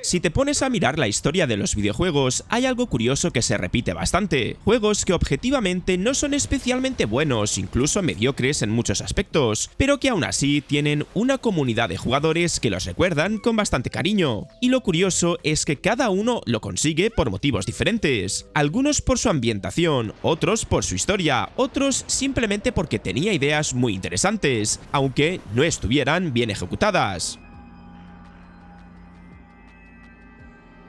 Si te pones a mirar la historia de los videojuegos, hay algo curioso que se repite bastante. Juegos que objetivamente no son especialmente buenos, incluso mediocres en muchos aspectos, pero que aún así tienen una comunidad de jugadores que los recuerdan con bastante cariño. Y lo curioso es que cada uno lo consigue por motivos diferentes. Algunos por su ambientación, otros por su historia, otros simplemente porque tenía ideas muy interesantes, aunque no estuvieran bien ejecutadas.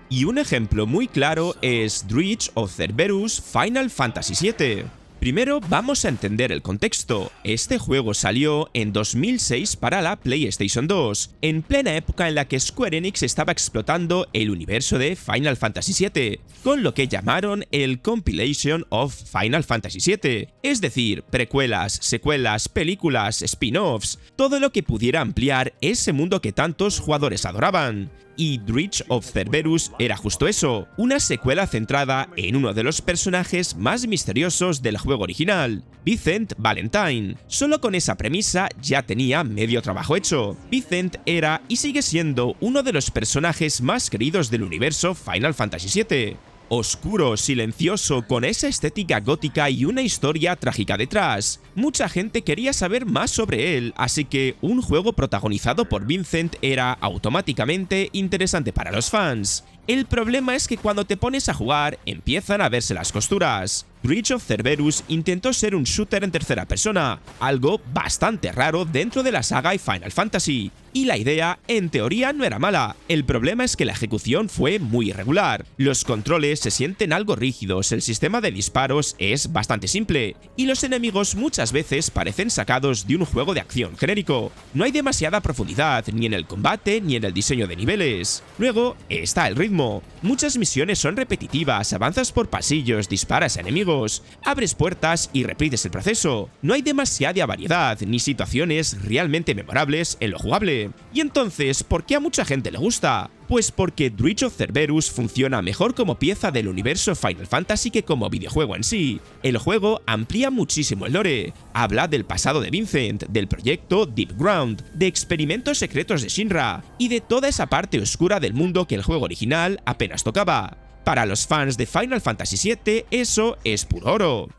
Y un ejemplo muy claro es Dredge of Cerberus Final Fantasy VII. Primero vamos a entender el contexto. Este juego salió en 2006 para la PlayStation 2, en plena época en la que Square Enix estaba explotando el universo de Final Fantasy VII, con lo que llamaron el Compilation of Final Fantasy VII, es decir, precuelas, secuelas, películas, spin-offs, todo lo que pudiera ampliar ese mundo que tantos jugadores adoraban. Y Dredge of Cerberus era justo eso, una secuela centrada en uno de los personajes más misteriosos del juego original, Vincent Valentine. Solo con esa premisa ya tenía medio trabajo hecho. Vincent era y sigue siendo uno de los personajes más queridos del universo Final Fantasy VII. Oscuro, silencioso, con esa estética gótica y una historia trágica detrás. Mucha gente quería saber más sobre él, así que un juego protagonizado por Vincent era automáticamente interesante para los fans. El problema es que cuando te pones a jugar, empiezan a verse las costuras. Dredge of Cerberus intentó ser un shooter en tercera persona, algo bastante raro dentro de la saga y Final Fantasy. Y la idea, en teoría, no era mala. El problema es que la ejecución fue muy irregular. Los controles se sienten algo rígidos, el sistema de disparos es bastante simple, y los enemigos muchas veces parecen sacados de un juego de acción genérico. No hay demasiada profundidad, ni en el combate, ni en el diseño de niveles. Luego, está el ritmo. Muchas misiones son repetitivas, avanzas por pasillos, disparas a enemigos, abres puertas y repites el proceso. No hay demasiada variedad, ni situaciones realmente memorables en lo jugable. Y entonces, ¿por qué a mucha gente le gusta? Pues porque Dredge of Cerberus funciona mejor como pieza del universo Final Fantasy que como videojuego en sí. El juego amplía muchísimo el lore, habla del pasado de Vincent, del proyecto Deep Ground, de experimentos secretos de Shinra y de toda esa parte oscura del mundo que el juego original apenas tocaba. Para los fans de Final Fantasy VII, eso es puro oro.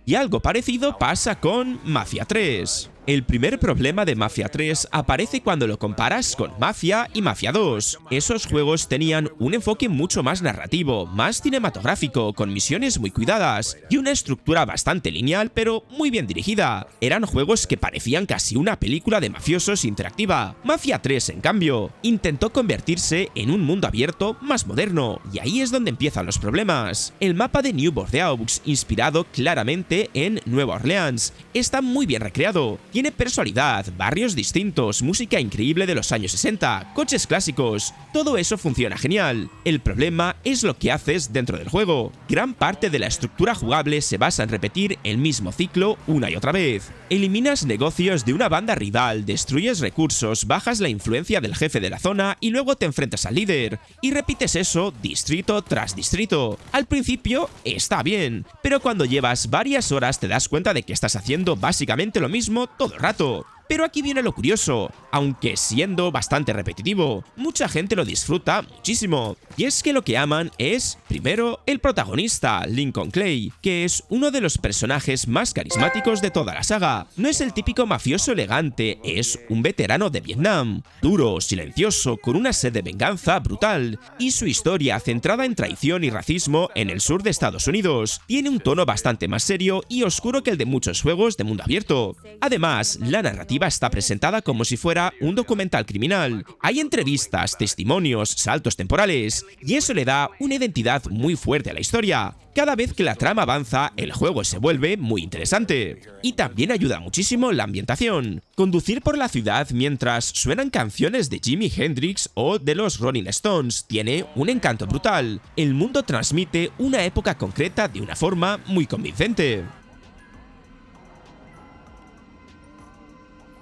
Y algo parecido pasa con Mafia 3. El primer problema de Mafia 3 aparece cuando lo comparas con Mafia y Mafia 2. Esos juegos tenían un enfoque mucho más narrativo, más cinematográfico, con misiones muy cuidadas y una estructura bastante lineal pero muy bien dirigida. Eran juegos que parecían casi una película de mafiosos interactiva. Mafia 3, en cambio, intentó convertirse en un mundo abierto más moderno, y ahí es donde empiezan los problemas. El mapa de New Bordeaux, inspirado claramente en Nueva Orleans, está muy bien recreado. Tiene personalidad, barrios distintos, música increíble de los años 60, coches clásicos, todo eso funciona genial. El problema es lo que haces dentro del juego. Gran parte de la estructura jugable se basa en repetir el mismo ciclo una y otra vez. Eliminas negocios de una banda rival, destruyes recursos, bajas la influencia del jefe de la zona y luego te enfrentas al líder. Y repites eso distrito tras distrito. Al principio está bien, pero cuando llevas varias horas te das cuenta de que estás haciendo básicamente lo mismo todo el rato. Pero aquí viene lo curioso, aunque siendo bastante repetitivo, mucha gente lo disfruta muchísimo. Y es que lo que aman es, primero, el protagonista, Lincoln Clay, que es uno de los personajes más carismáticos de toda la saga. No es el típico mafioso elegante, es un veterano de Vietnam, duro, silencioso, con una sed de venganza brutal, y su historia, centrada en traición y racismo en el sur de Estados Unidos, tiene un tono bastante más serio y oscuro que el de muchos juegos de mundo abierto. Además, la narrativa está presentada como si fuera un documental criminal. Hay entrevistas, testimonios, saltos temporales, y eso le da una identidad muy fuerte a la historia. Cada vez que la trama avanza, el juego se vuelve muy interesante. Y también ayuda muchísimo la ambientación. Conducir por la ciudad mientras suenan canciones de Jimi Hendrix o de los Rolling Stones tiene un encanto brutal. El mundo transmite una época concreta de una forma muy convincente.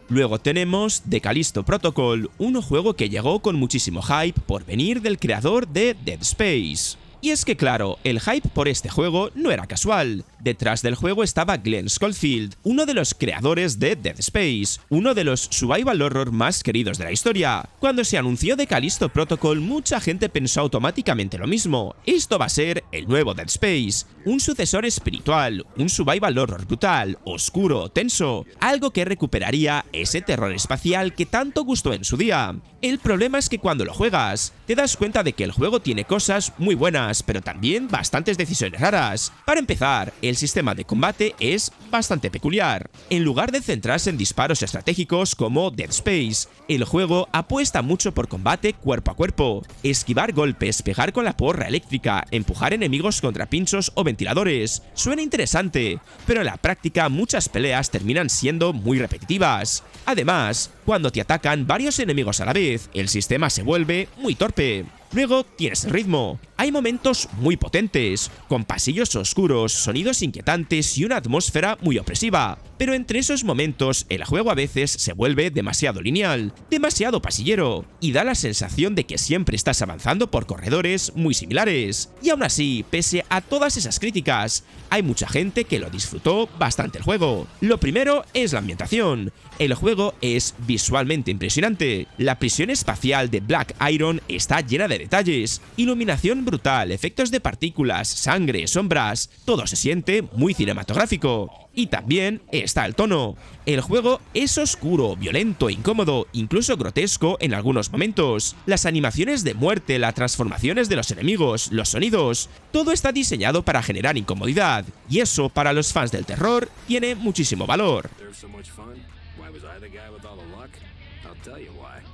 Luego tenemos The Callisto Protocol, un juego que llegó con muchísimo hype por venir del creador de Dead Space. Y es que claro, el hype por este juego no era casual. Detrás del juego estaba Glenn Schofield, uno de los creadores de Dead Space, uno de los survival horror más queridos de la historia. Cuando se anunció de Callisto Protocol, mucha gente pensó automáticamente lo mismo: esto va a ser el nuevo Dead Space, un sucesor espiritual, un survival horror brutal, oscuro, tenso, algo que recuperaría ese terror espacial que tanto gustó en su día. El problema es que cuando lo juegas, te das cuenta de que el juego tiene cosas muy buenas, pero también bastantes decisiones raras. Para empezar, el sistema de combate es bastante peculiar. En lugar de centrarse en disparos estratégicos como Dead Space, el juego apuesta mucho por combate cuerpo a cuerpo, esquivar golpes, pegar con la porra eléctrica, empujar enemigos contra pinchos o ventiladores. Suena interesante, pero en la práctica muchas peleas terminan siendo muy repetitivas. Además, cuando te atacan varios enemigos a la vez, el sistema se vuelve muy torpe. Luego tienes el ritmo. Hay momentos muy potentes, con pasillos oscuros, sonidos inquietantes y una atmósfera muy opresiva. Pero entre esos momentos, el juego a veces se vuelve demasiado lineal, demasiado pasillero, y da la sensación de que siempre estás avanzando por corredores muy similares. Y aún así, pese a todas esas críticas, hay mucha gente que lo disfrutó bastante el juego. Lo primero es la ambientación. El juego es visualmente impresionante. La prisión espacial de Black Iron está llena de detalles, iluminación brutal, efectos de partículas, sangre, sombras, todo se siente muy cinematográfico. Y también está el tono. El juego es oscuro, violento, incómodo, incluso grotesco en algunos momentos. Las animaciones de muerte, las transformaciones de los enemigos, los sonidos, todo está diseñado para generar incomodidad. Y eso, para los fans del terror, tiene muchísimo valor.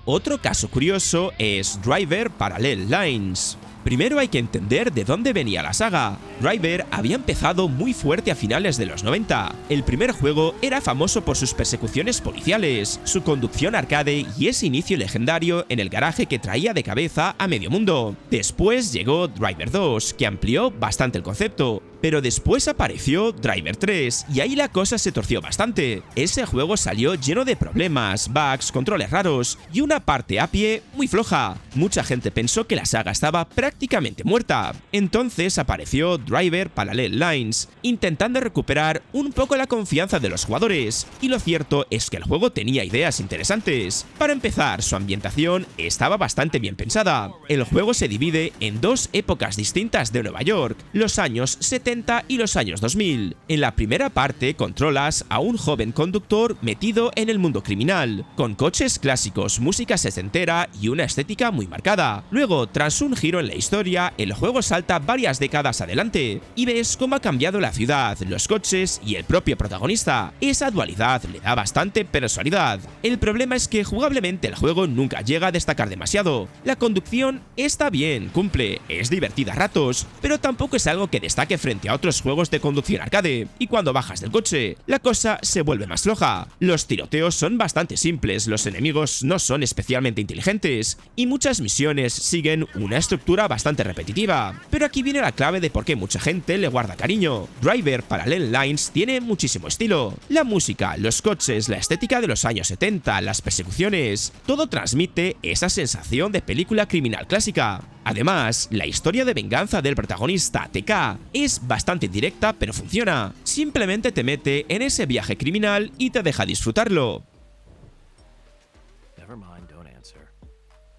Otro caso curioso es Driver Parallel Lines. Primero hay que entender de dónde venía la saga. Driver había empezado muy fuerte a finales de los 90. El primer juego era famoso por sus persecuciones policiales, su conducción arcade y ese inicio legendario en el garaje que traía de cabeza a medio mundo. Después llegó Driver 2, que amplió bastante el concepto. Pero después apareció Driver 3 y ahí la cosa se torció bastante. Ese juego salió lleno de problemas, bugs, controles raros y una parte a pie muy floja. Mucha gente pensó que la saga estaba prácticamente muerta. Entonces apareció Driver Parallel Lines, intentando recuperar un poco la confianza de los jugadores. Y lo cierto es que el juego tenía ideas interesantes. Para empezar, su ambientación estaba bastante bien pensada. El juego se divide en dos épocas distintas de Nueva York, los años 70 y los años 2000. En la primera parte controlas a un joven conductor metido en el mundo criminal, con coches clásicos, música sesentera y una estética muy marcada. Luego, tras un giro en la historia, el juego salta varias décadas adelante y ves cómo ha cambiado la ciudad, los coches y el propio protagonista. Esa dualidad le da bastante personalidad. El problema es que jugablemente el juego nunca llega a destacar demasiado. La conducción está bien, cumple, es divertida a ratos, pero tampoco es algo que destaque frente a otros juegos de conducción arcade, y cuando bajas del coche, la cosa se vuelve más floja. Los tiroteos son bastante simples, los enemigos no son especialmente inteligentes, y muchas misiones siguen una estructura bastante repetitiva. Pero aquí viene la clave de por qué mucha gente le guarda cariño. Driver Parallel Lines tiene muchísimo estilo. La música, los coches, la estética de los años 70, las persecuciones, todo transmite esa sensación de película criminal clásica. Además, la historia de venganza del protagonista, TK, es bastante directa pero funciona. Simplemente te mete en ese viaje criminal y te deja disfrutarlo.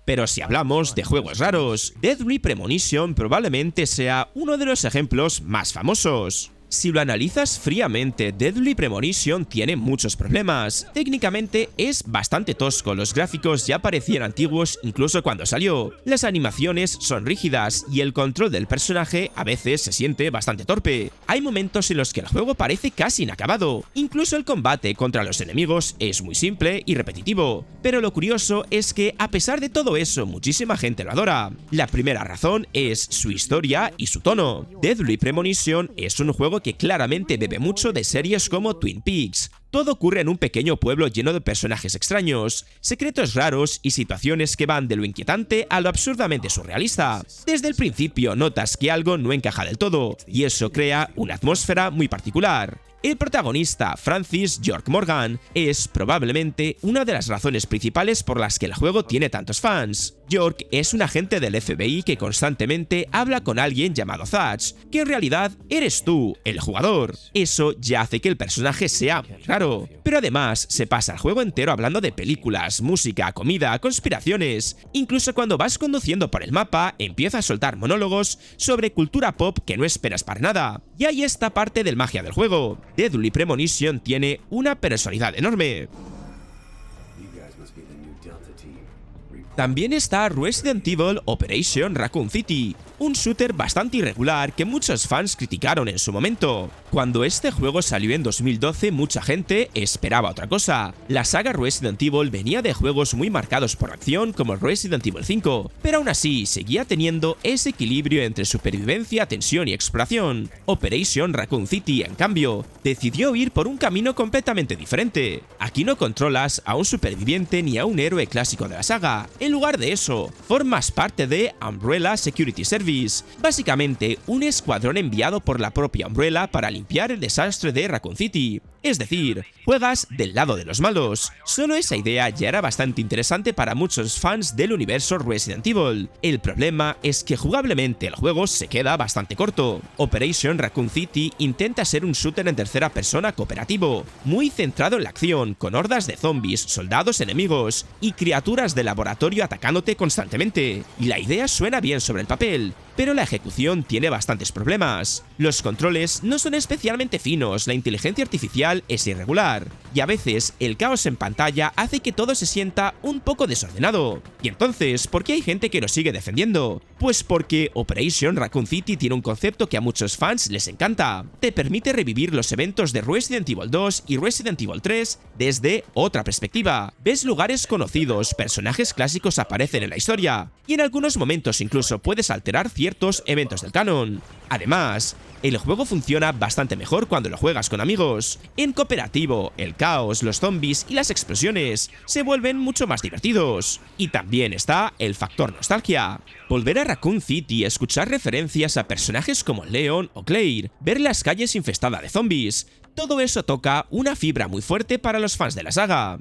Pero si hablamos de juegos raros, Deadly Premonition probablemente sea uno de los ejemplos más famosos. Si lo analizas fríamente, Deadly Premonition tiene muchos problemas. Técnicamente es bastante tosco, los gráficos ya parecían antiguos incluso cuando salió. Las animaciones son rígidas y el control del personaje a veces se siente bastante torpe. Hay momentos en los que el juego parece casi inacabado. Incluso el combate contra los enemigos es muy simple y repetitivo. Pero lo curioso es que a pesar de todo eso, muchísima gente lo adora. La primera razón es su historia y su tono. Deadly Premonition es un juego que claramente bebe mucho de series como Twin Peaks. Todo ocurre en un pequeño pueblo lleno de personajes extraños, secretos raros y situaciones que van de lo inquietante a lo absurdamente surrealista. Desde el principio notas que algo no encaja del todo, y eso crea una atmósfera muy particular. El protagonista, Francis York Morgan, es probablemente una de las razones principales por las que el juego tiene tantos fans. York es un agente del FBI que constantemente habla con alguien llamado Thatch, que en realidad eres tú, el jugador. Eso ya hace que el personaje sea muy raro. Pero además se pasa el juego entero hablando de películas, música, comida, conspiraciones. Incluso cuando vas conduciendo por el mapa, empieza a soltar monólogos sobre cultura pop que no esperas para nada. Y ahí está parte del magia del juego. Deadly Premonition tiene una personalidad enorme. También está Resident Evil Operation Raccoon City, un shooter bastante irregular que muchos fans criticaron en su momento. Cuando este juego salió en 2012, mucha gente esperaba otra cosa. La saga Resident Evil venía de juegos muy marcados por acción como Resident Evil 5, pero aún así seguía teniendo ese equilibrio entre supervivencia, tensión y exploración. Operation Raccoon City, en cambio, decidió ir por un camino completamente diferente. Aquí no controlas a un superviviente ni a un héroe clásico de la saga. En lugar de eso, formas parte de Umbrella Security Service, básicamente un escuadrón enviado por la propia Umbrella para limpiar el desastre de Raccoon City. Es decir, juegas del lado de los malos. Solo esa idea ya era bastante interesante para muchos fans del universo Resident Evil. El problema es que jugablemente el juego se queda bastante corto. Operation Raccoon City intenta ser un shooter en tercera persona cooperativo, muy centrado en la acción, con hordas de zombies, soldados enemigos y criaturas de laboratorio atacándote constantemente. Y la idea suena bien sobre el papel, pero la ejecución tiene bastantes problemas. Los controles no son especialmente finos, la inteligencia artificial es irregular, y a veces el caos en pantalla hace que todo se sienta un poco desordenado. Y entonces, ¿por qué hay gente que lo sigue defendiendo? Pues porque Operation Raccoon City tiene un concepto que a muchos fans les encanta. Te permite revivir los eventos de Resident Evil 2 y Resident Evil 3 desde otra perspectiva. Ves lugares conocidos, personajes clásicos aparecen en la historia, y en algunos momentos incluso puedes alterar ciertos eventos del canon. Además, el juego funciona bastante mejor cuando lo juegas con amigos. En cooperativo, el caos, los zombies y las explosiones se vuelven mucho más divertidos. Y también está el factor nostalgia. Volver a Raccoon City, escuchar referencias a personajes como Leon o Claire, ver las calles infestadas de zombies, todo eso toca una fibra muy fuerte para los fans de la saga.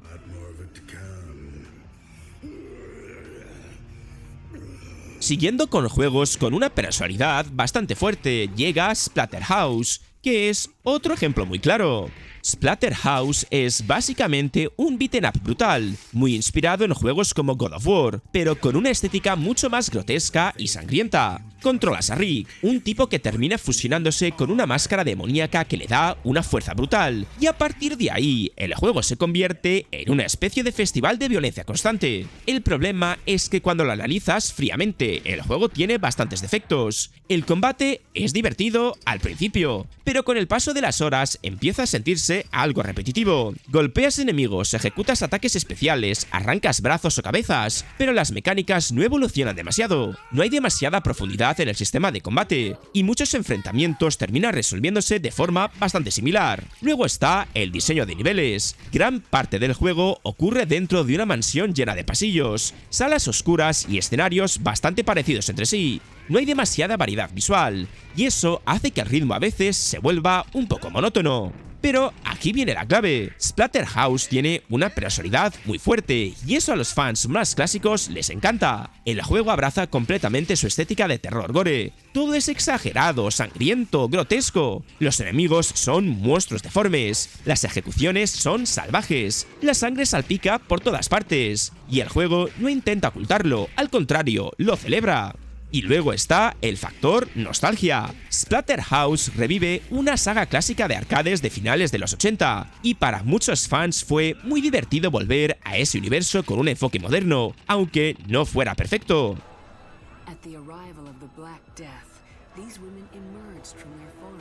Siguiendo con juegos con una personalidad bastante fuerte, llega Splatterhouse, que es otro ejemplo muy claro. Splatterhouse es básicamente un beat'em up brutal, muy inspirado en juegos como God of War, pero con una estética mucho más grotesca y sangrienta. Controlas a Rick, un tipo que termina fusionándose con una máscara demoníaca que le da una fuerza brutal, y a partir de ahí, el juego se convierte en una especie de festival de violencia constante. El problema es que cuando lo analizas fríamente, el juego tiene bastantes defectos. El combate es divertido al principio, pero con el paso de las horas empieza a sentirse algo repetitivo. Golpeas enemigos, ejecutas ataques especiales, arrancas brazos o cabezas, pero las mecánicas no evolucionan demasiado. No hay demasiada profundidad en el sistema de combate, y muchos enfrentamientos terminan resolviéndose de forma bastante similar. Luego está el diseño de niveles. Gran parte del juego ocurre dentro de una mansión llena de pasillos, salas oscuras y escenarios bastante parecidos entre sí. No hay demasiada variedad visual, y eso hace que el ritmo a veces se vuelva un poco monótono. Pero aquí viene la clave. Splatterhouse tiene una personalidad muy fuerte, y eso a los fans más clásicos les encanta. El juego abraza completamente su estética de terror gore. Todo es exagerado, sangriento, grotesco. Los enemigos son monstruos deformes. Las ejecuciones son salvajes. La sangre salpica por todas partes. Y el juego no intenta ocultarlo, al contrario, lo celebra. Y luego está el factor nostalgia. Splatterhouse revive una saga clásica de arcades de finales de los 80, y para muchos fans fue muy divertido volver a ese universo con un enfoque moderno, aunque no fuera perfecto.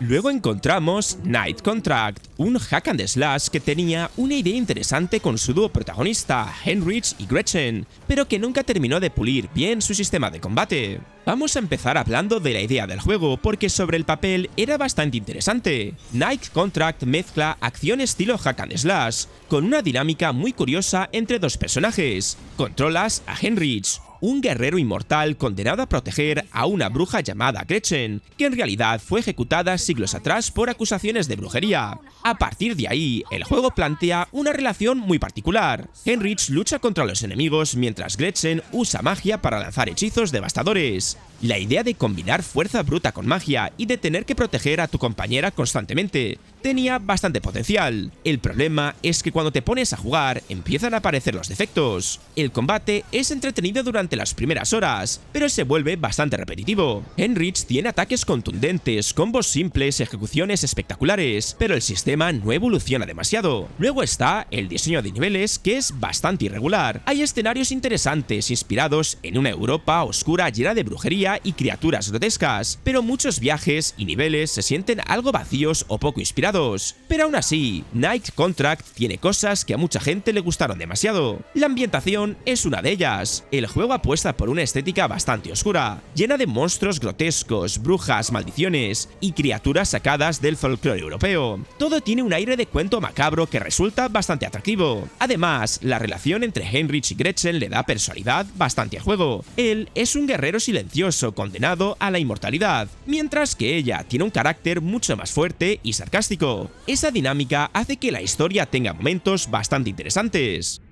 Luego encontramos Night Contract, un hack and slash que tenía una idea interesante con su dúo protagonista, Heinrich y Gretchen, pero que nunca terminó de pulir bien su sistema de combate. Vamos a empezar hablando de la idea del juego, porque sobre el papel era bastante interesante. Night Contract mezcla acción estilo hack and slash, con una dinámica muy curiosa entre dos personajes. Controlas a Heinrich, un guerrero inmortal condenado a proteger a una bruja llamada Gretchen, que en realidad fue ejecutada siglos atrás por acusaciones de brujería. A partir de ahí, el juego plantea una relación muy particular. Heinrich lucha contra los enemigos mientras Gretchen usa magia para lanzar hechizos devastadores. La idea de combinar fuerza bruta con magia y de tener que proteger a tu compañera constantemente tenía bastante potencial. El problema es que cuando te pones a jugar empiezan a aparecer los defectos. El combate es entretenido durante las primeras horas, pero se vuelve bastante repetitivo. Heinrich tiene ataques contundentes, combos simples, ejecuciones espectaculares, pero el sistema no evoluciona demasiado. Luego está el diseño de niveles, que es bastante irregular. Hay escenarios interesantes inspirados en una Europa oscura llena de brujería y criaturas grotescas, pero muchos viajes y niveles se sienten algo vacíos o poco inspirados. Pero aún así, Night Contract tiene cosas que a mucha gente le gustaron demasiado. La ambientación es una de ellas. El juego apuesta por una estética bastante oscura, llena de monstruos grotescos, brujas, maldiciones y criaturas sacadas del folclore europeo. Todo tiene un aire de cuento macabro que resulta bastante atractivo. Además, la relación entre Heinrich y Gretchen le da personalidad bastante al juego. Él es un guerrero silencioso condenado a la inmortalidad, mientras que ella tiene un carácter mucho más fuerte y sarcástico. Esa dinámica hace que la historia tenga momentos bastante interesantes.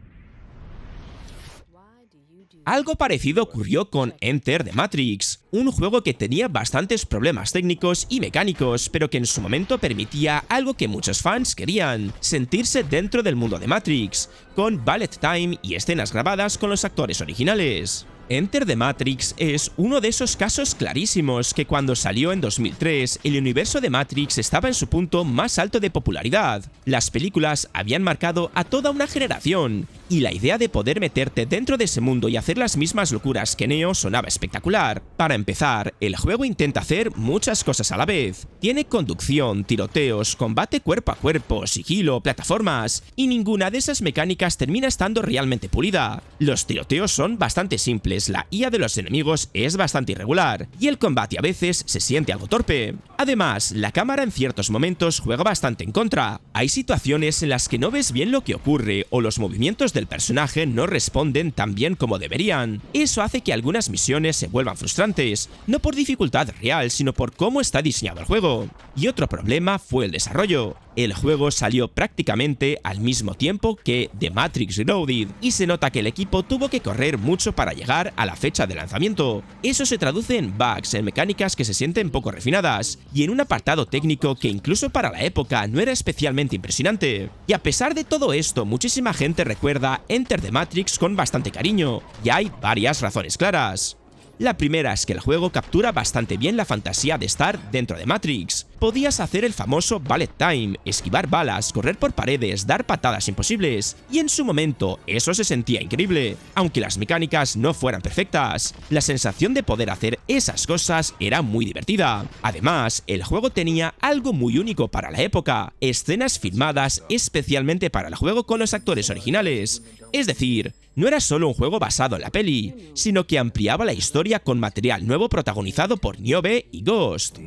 Algo parecido ocurrió con Enter the Matrix, un juego que tenía bastantes problemas técnicos y mecánicos, pero que en su momento permitía algo que muchos fans querían: sentirse dentro del mundo de Matrix, con bullet time y escenas grabadas con los actores originales. Enter the Matrix es uno de esos casos clarísimos que cuando salió en 2003, el universo de Matrix estaba en su punto más alto de popularidad. Las películas habían marcado a toda una generación, y la idea de poder meterte dentro de ese mundo y hacer las mismas locuras que Neo sonaba espectacular. Para empezar, el juego intenta hacer muchas cosas a la vez. Tiene conducción, tiroteos, combate cuerpo a cuerpo, sigilo, plataformas, y ninguna de esas mecánicas termina estando realmente pulida. Los tiroteos son bastante simples, la IA de los enemigos es bastante irregular, y el combate a veces se siente algo torpe. Además, la cámara en ciertos momentos juega bastante en contra. Hay situaciones en las que no ves bien lo que ocurre, o los movimientos del personaje no responden tan bien como deberían. Eso hace que algunas misiones se vuelvan frustrantes, no por dificultad real, sino por cómo está diseñado el juego. Y otro problema fue el desarrollo. El juego salió prácticamente al mismo tiempo que The Matrix Reloaded, y se nota que el equipo tuvo que correr mucho para llegar a la fecha de lanzamiento. Eso se traduce en bugs, en mecánicas que se sienten poco refinadas, y en un apartado técnico que incluso para la época no era especialmente impresionante. Y a pesar de todo esto, muchísima gente recuerda Enter the Matrix con bastante cariño, y hay varias razones claras. La primera es que el juego captura bastante bien la fantasía de estar dentro de Matrix. Podías hacer el famoso bullet time, esquivar balas, correr por paredes, dar patadas imposibles, y en su momento eso se sentía increíble, aunque las mecánicas no fueran perfectas. La sensación de poder hacer esas cosas era muy divertida. Además, el juego tenía algo muy único para la época: escenas filmadas especialmente para el juego con los actores originales. Es decir, no era solo un juego basado en la peli, sino que ampliaba la historia con material nuevo protagonizado por Niobe y Ghost.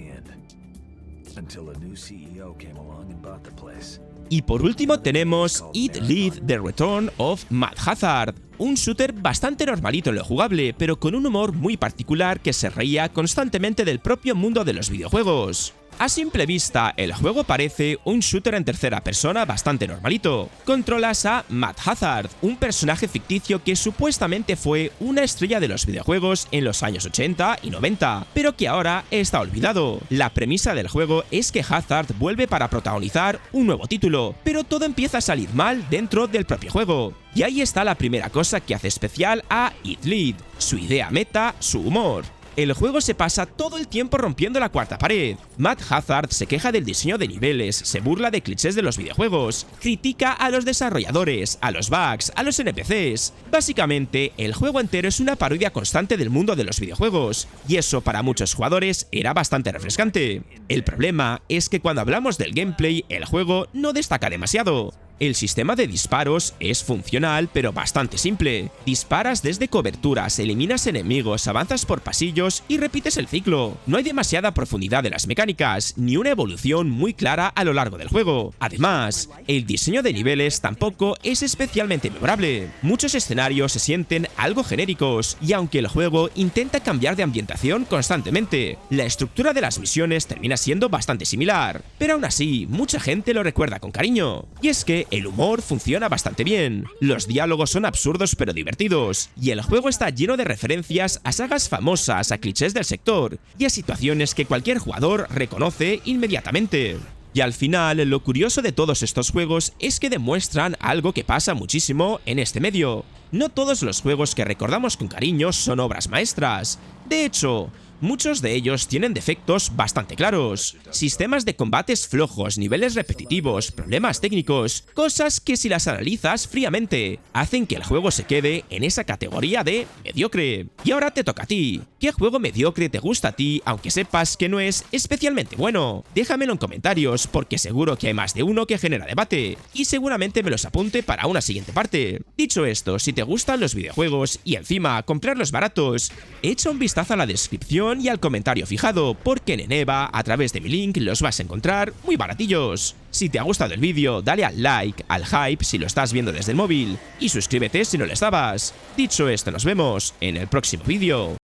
Y por último tenemos It Lead: The Return of Mad Hazard, un shooter bastante normalito en lo jugable, pero con un humor muy particular que se reía constantemente del propio mundo de los videojuegos. A simple vista, el juego parece un shooter en tercera persona bastante normalito. Controlas a Mad Hazard, un personaje ficticio que supuestamente fue una estrella de los videojuegos en los años 80 y 90, pero que ahora está olvidado. La premisa del juego es que Hazard vuelve para protagonizar un nuevo título, pero todo empieza a salir mal dentro del propio juego. Y ahí está la primera cosa que hace especial a It Lead: su idea meta, su humor. El juego se pasa todo el tiempo rompiendo la cuarta pared. Mad Hazard se queja del diseño de niveles, se burla de clichés de los videojuegos, critica a los desarrolladores, a los bugs, a los NPCs. Básicamente, el juego entero es una parodia constante del mundo de los videojuegos, y eso para muchos jugadores era bastante refrescante. El problema es que cuando hablamos del gameplay, el juego no destaca demasiado. El sistema de disparos es funcional pero bastante simple. Disparas desde coberturas, eliminas enemigos, avanzas por pasillos y repites el ciclo. No hay demasiada profundidad de las mecánicas, ni una evolución muy clara a lo largo del juego. Además, el diseño de niveles tampoco es especialmente memorable. Muchos escenarios se sienten algo genéricos, y aunque el juego intenta cambiar de ambientación constantemente, la estructura de las misiones termina siendo bastante similar, pero aún así, mucha gente lo recuerda con cariño. Y es que el humor funciona bastante bien, los diálogos son absurdos pero divertidos, y el juego está lleno de referencias a sagas famosas, a clichés del sector, y a situaciones que cualquier jugador reconoce inmediatamente. Y al final, lo curioso de todos estos juegos es que demuestran algo que pasa muchísimo en este medio. No todos los juegos que recordamos con cariño son obras maestras. De hecho, muchos de ellos tienen defectos bastante claros. Sistemas de combates flojos, niveles repetitivos, problemas técnicos, cosas que si las analizas fríamente, hacen que el juego se quede en esa categoría de mediocre. Y ahora te toca a ti. ¿Qué juego mediocre te gusta a ti, aunque sepas que no es especialmente bueno? Déjamelo en comentarios, porque seguro que hay más de uno que genera debate, y seguramente me los apunte para una siguiente parte. Dicho esto, si te gustan los videojuegos y encima comprarlos baratos, echa un vistazo a la descripción y al comentario fijado, porque en Eneba, a través de mi link, los vas a encontrar muy baratillos. Si te ha gustado el vídeo, dale al like, al hype si lo estás viendo desde el móvil, y suscríbete si no lo estabas. Dicho esto, nos vemos en el próximo vídeo.